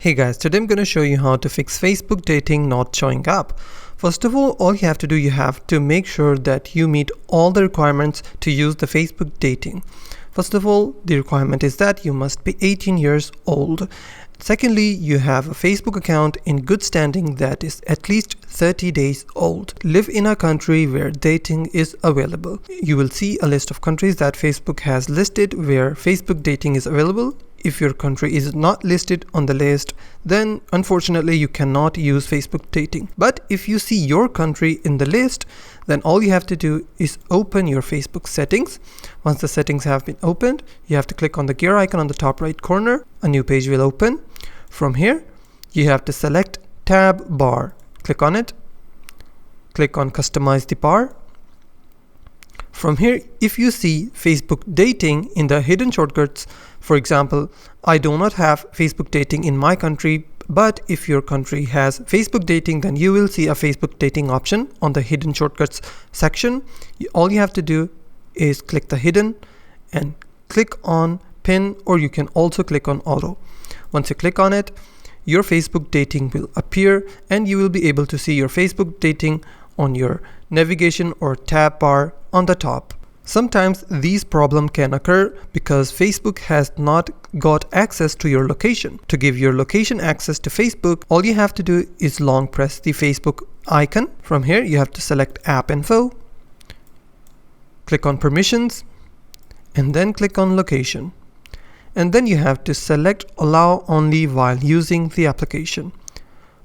Hey guys, today I'm going to show you how to fix Facebook dating not showing up. First of all you have to do, you have to make sure that you meet all the requirements to use the Facebook dating. First of all, the requirement is that you must be 18 years old. Secondly, you have a Facebook account in good standing that is at least 30 days old. Live in a country where dating is available. You will see a list of countries that Facebook has listed where Facebook dating is available. If your country is not listed on the list, then unfortunately you cannot use Facebook dating. But if you see your country in the list, then all you have to do is open your Facebook settings. Once the settings have been opened, you have to click on the gear icon on the top right corner. A new page will open. From here, you have to select tab bar. Click on it. Click on customize the bar. From here, if you see Facebook dating in the hidden shortcuts, for example, I do not have Facebook dating in my country, but if your country has Facebook dating, then you will see a Facebook dating option on the hidden shortcuts section. All you have to do is click the hidden and click on pin, or you can also click on auto. Once you click on it, your Facebook dating will appear and you will be able to see your Facebook dating on your navigation or tab bar on the top. Sometimes these problems can occur because Facebook has not got access to your location. To give your location access to Facebook, all you have to do is long press the Facebook icon. From here, you have to select app info, click on permissions, and then click on location. And then you have to select allow only while using the application.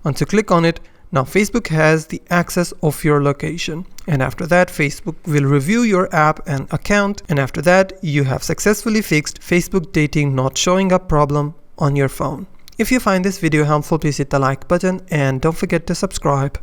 Once you click on it, now Facebook has the access of your location, and after that Facebook will review your app and account, and after that you have successfully fixed Facebook dating not showing up problem on your phone. If you find this video helpful, please hit the like button and don't forget to subscribe.